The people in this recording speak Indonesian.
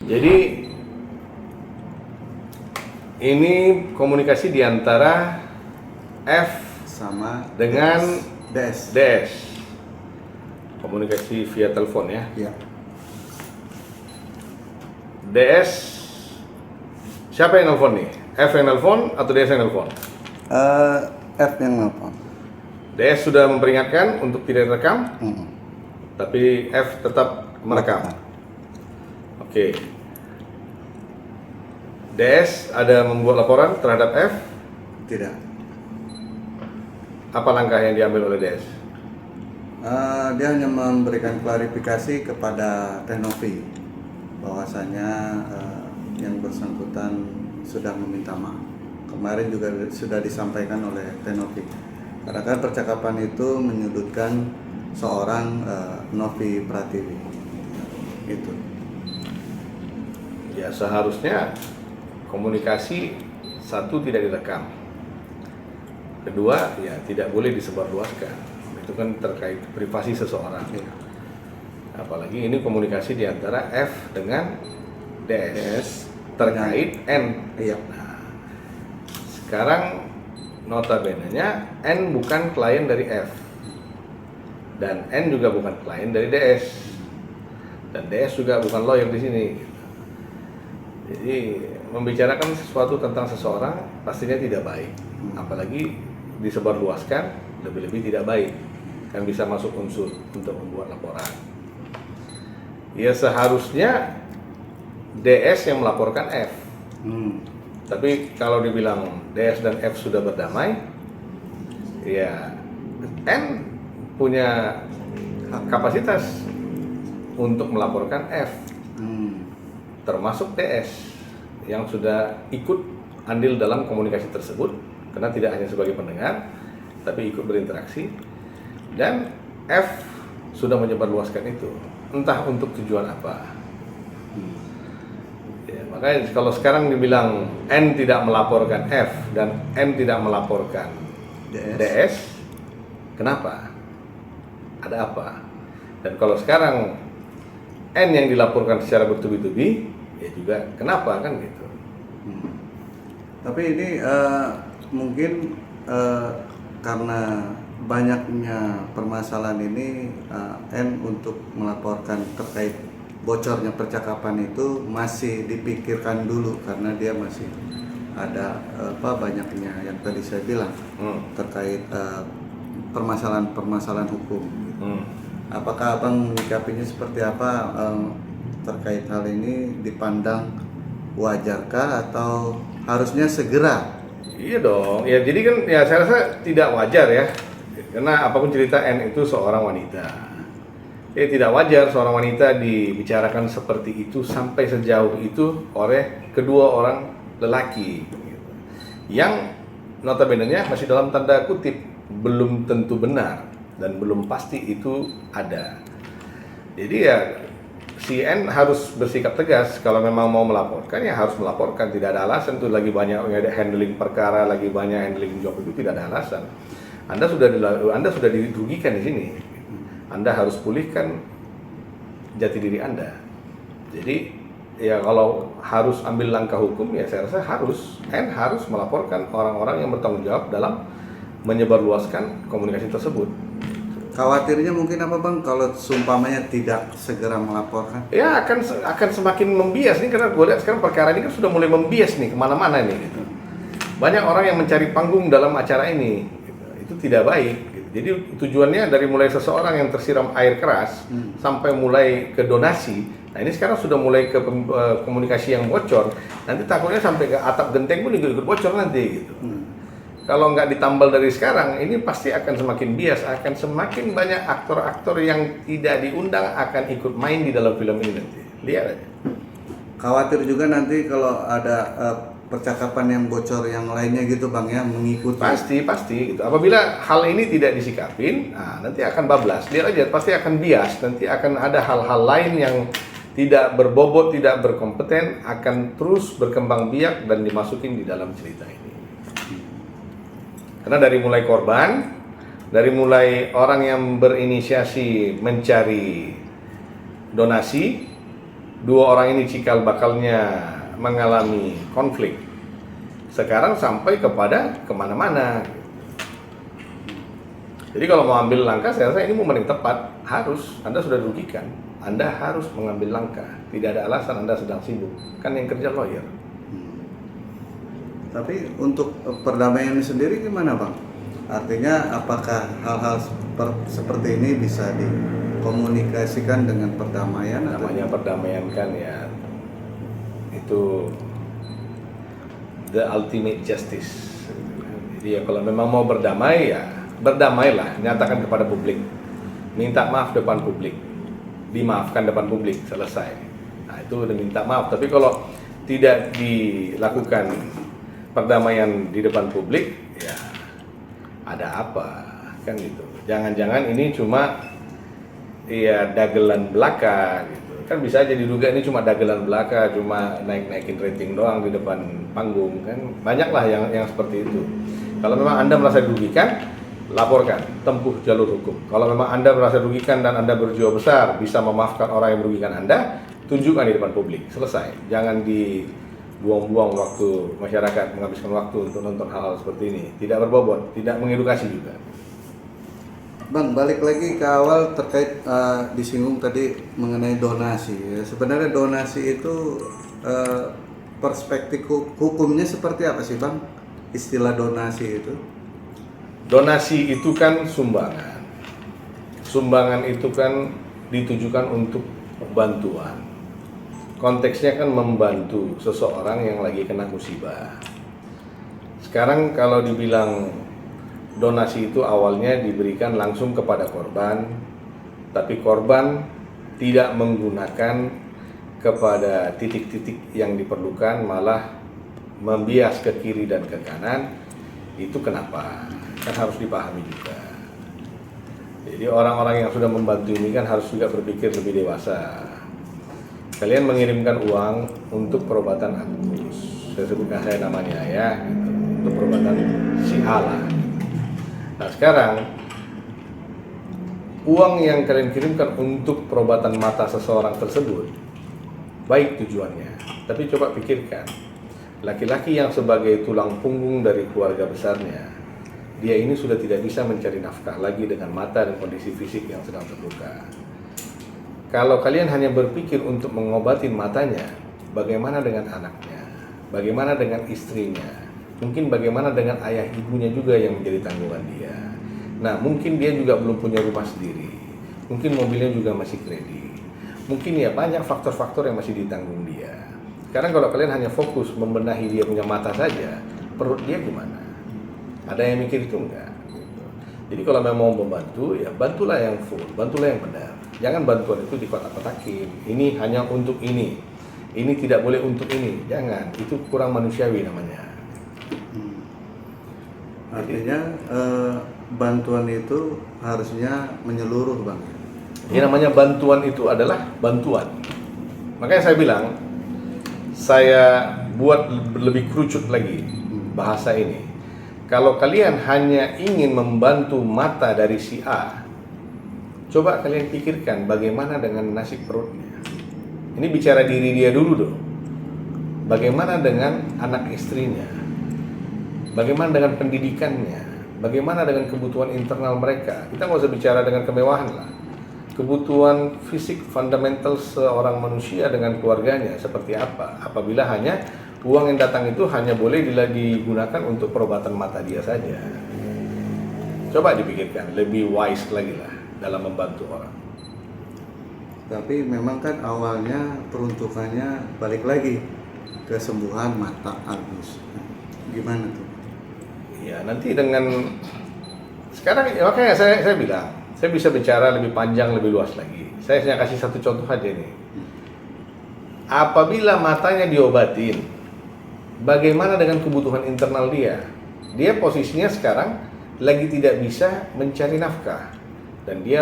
Jadi ini komunikasi di antara F sama dengan DS. DS. Komunikasi via telepon ya. Ya. DS, siapa yang nelfon nih? F yang nelfon atau DS yang nelfon? F yang nelpon. DS sudah memperingatkan untuk tidak rekam, Hmm. tapi F tetap merekam. Oke. DS ada membuat laporan terhadap F. Tidak. Apa langkah yang diambil oleh DS? Dia hanya memberikan klarifikasi kepada Tenovi bahwasanya yang bersangkutan sudah meminta maaf. Kemarin juga sudah disampaikan oleh Tenovi. Karena kan percakapan itu menyudutkan seorang Novi Pratiwi. Itu. Ya seharusnya komunikasi satu tidak direkam. Kedua ya tidak boleh disebarluaskan. Itu kan terkait privasi seseorang. Ya. Apalagi ini komunikasi di antara F dengan DS terkait N. Iya. Nah, sekarang notabene-nya N bukan klien dari F dan N juga bukan klien dari DS dan DS juga bukan lawyer di sini. Jadi membicarakan sesuatu tentang seseorang pastinya tidak baik, apalagi disebarluaskan lebih-lebih tidak baik, kan bisa masuk unsur untuk membuat laporan. Ya seharusnya DS yang melaporkan F. Tapi kalau dibilang DS dan F sudah berdamai, ya N punya kapasitas untuk melaporkan F, termasuk DS yang sudah ikut andil dalam komunikasi tersebut, karena tidak hanya sebagai pendengar, tapi ikut berinteraksi, dan F sudah menyebarluaskan itu, entah untuk tujuan apa. Ya, makanya kalau sekarang dibilang N tidak melaporkan F dan N tidak melaporkan DS, kenapa? Ada apa? Dan kalau sekarang N yang dilaporkan secara bertubi-tubi, ya juga kenapa kan gitu. Tapi ini mungkin karena banyaknya permasalahan ini, N untuk melaporkan terkait bocornya percakapan itu masih dipikirkan dulu karena dia masih ada banyaknya yang tadi saya bilang terkait permasalahan hukum. Apakah abang menyikapinya seperti apa terkait hal ini? Dipandang wajarkah atau harusnya segera? Iya dong, ya jadi kan ya saya rasa tidak wajar ya, karena apapun cerita N itu seorang wanita. Tidak wajar seorang wanita dibicarakan seperti itu sampai sejauh itu oleh kedua orang lelaki, yang notabene-nya masih dalam tanda kutip belum tentu benar dan belum pasti itu ada. Jadi ya si N harus bersikap tegas. Kalau memang mau melaporkan ya harus melaporkan, tidak ada alasan tuh lagi banyak handling perkara, lagi banyak handling job, itu tidak ada alasan. Anda sudah dirugikan di sini. Anda harus pulihkan jati diri Anda. Jadi ya kalau harus ambil langkah hukum ya saya rasa N harus melaporkan orang-orang yang bertanggung jawab dalam menyebarluaskan komunikasi tersebut. Khawatirnya mungkin apa bang kalau seumpamanya tidak segera melaporkan? Ya akan semakin membias nih, karena gue lihat sekarang perkara ini kan sudah mulai membias nih kemana-mana nih gitu. Banyak orang yang mencari panggung dalam acara ini gitu. Itu tidak baik gitu. Jadi tujuannya dari mulai seseorang yang tersiram air keras sampai mulai ke donasi. Nah ini sekarang sudah mulai ke komunikasi yang bocor. Nanti takutnya sampai ke atap genteng pun ikut bocor nanti gitu. Kalau nggak ditambal dari sekarang, ini pasti akan semakin bias, akan semakin banyak aktor-aktor yang tidak diundang akan ikut main di dalam film ini nanti. Lihat aja. Khawatir juga nanti kalau ada percakapan yang bocor yang lainnya gitu bang ya, mengikuti. Pasti gitu. Apabila hal ini tidak disikapin, nah, nanti akan bablas. Lihat aja, pasti akan bias. Nanti akan ada hal-hal lain yang tidak berbobot, tidak berkompeten, akan terus berkembang biak dan dimasukin di dalam cerita ini. Karena dari mulai korban, dari mulai orang yang berinisiasi mencari donasi, dua orang ini cikal bakalnya mengalami konflik. Sekarang sampai kepada kemana-mana. Jadi kalau mau ambil langkah, saya rasa ini momen yang tepat. Harus, Anda sudah dirugikan, Anda harus mengambil langkah. Tidak ada alasan Anda sedang sibuk. Kan yang kerja lawyer. Tapi untuk perdamaian sendiri gimana Bang? Artinya apakah hal-hal seperti ini bisa dikomunikasikan dengan perdamaian? Namanya perdamaian kan ya, itu the ultimate justice. Jadi ya kalau memang mau berdamai ya berdamailah, nyatakan kepada publik, minta maaf depan publik, dimaafkan depan publik, selesai. Nah itu udah minta maaf. Tapi kalau tidak dilakukan perdamaian di depan publik, ya ada apa kan gitu. Jangan-jangan ini cuma ya dagelan belaka gitu. Kan bisa aja diduga ini cuma dagelan belaka, cuma naik-naikin rating doang di depan panggung kan. Banyaklah yang seperti itu. Kalau memang Anda merasa dirugikan, laporkan, tempuh jalur hukum. Kalau memang Anda merasa dirugikan dan Anda berjiwa besar, bisa memaafkan orang yang merugikan Anda, tunjukkan di depan publik. Selesai. Jangan dibuang-buang waktu masyarakat, menghabiskan waktu untuk nonton hal-hal seperti ini. Tidak berbobot, tidak mengedukasi juga. Bang, balik lagi ke awal terkait disinggung tadi mengenai donasi. Ya, sebenarnya donasi itu perspektif hukumnya seperti apa sih Bang? Istilah donasi itu? Donasi itu kan sumbangan. Sumbangan itu kan ditujukan untuk bantuan. Konteksnya kan membantu seseorang yang lagi kena musibah. Sekarang kalau dibilang donasi itu awalnya diberikan langsung kepada korban, tapi korban tidak menggunakan kepada titik-titik yang diperlukan, malah membias ke kiri dan ke kanan. Itu kenapa? Kan harus dipahami juga. Jadi orang-orang yang sudah membantu ini kan harus juga berpikir lebih dewasa. Kalian mengirimkan uang untuk perobatan Agus, saya sebutkan saya namanya ya, gitu. Untuk perobatan si Allah. Nah sekarang uang yang kalian kirimkan untuk perobatan mata seseorang tersebut baik tujuannya, tapi coba pikirkan, laki-laki yang sebagai tulang punggung dari keluarga besarnya, dia ini sudah tidak bisa mencari nafkah lagi dengan mata dan kondisi fisik yang sedang terluka. Kalau kalian hanya berpikir untuk mengobatin matanya, bagaimana dengan anaknya? Bagaimana dengan istrinya? Mungkin bagaimana dengan ayah ibunya juga yang menjadi tanggungan dia. Nah, mungkin dia juga belum punya rumah sendiri. Mungkin mobilnya juga masih kredit. Mungkin ya banyak faktor-faktor yang masih ditanggung dia. Sekarang kalau kalian hanya fokus membenahi dia punya mata saja, perut dia gimana? Ada yang mikir itu enggak? Jadi kalau memang mau membantu, ya bantulah yang full, bantulah yang benar. Jangan bantuan itu dikotak-kotakin. Ini hanya untuk ini tidak boleh untuk ini. Jangan, itu kurang manusiawi namanya. Artinya bantuan itu harusnya menyeluruh Bang. Yang namanya bantuan itu adalah bantuan. Makanya saya bilang, saya buat lebih kerucut lagi bahasa ini. Kalau kalian hanya ingin membantu mata dari si A, coba kalian pikirkan bagaimana dengan nasib perutnya. Ini bicara diri dia dulu dong. Bagaimana dengan anak istrinya? Bagaimana dengan pendidikannya? Bagaimana dengan kebutuhan internal mereka? Kita nggak usah bicara dengan kemewahan lah. Kebutuhan fisik fundamental seorang manusia dengan keluarganya seperti apa? Apabila hanya uang yang datang itu hanya boleh digunakan untuk perobatan mata dia saja. Coba dipikirkan, lebih wise lagi lah dalam membantu orang. Tapi memang kan awalnya peruntukannya balik lagi kesembuhan mata Agus. Gimana tuh? Ya nanti dengan sekarang ya, makanya saya bilang, saya bisa bicara lebih panjang, lebih luas lagi. Saya hanya kasih satu contoh aja nih. Apabila matanya diobatin, bagaimana dengan kebutuhan internal dia? Dia posisinya sekarang lagi tidak bisa mencari nafkah dan dia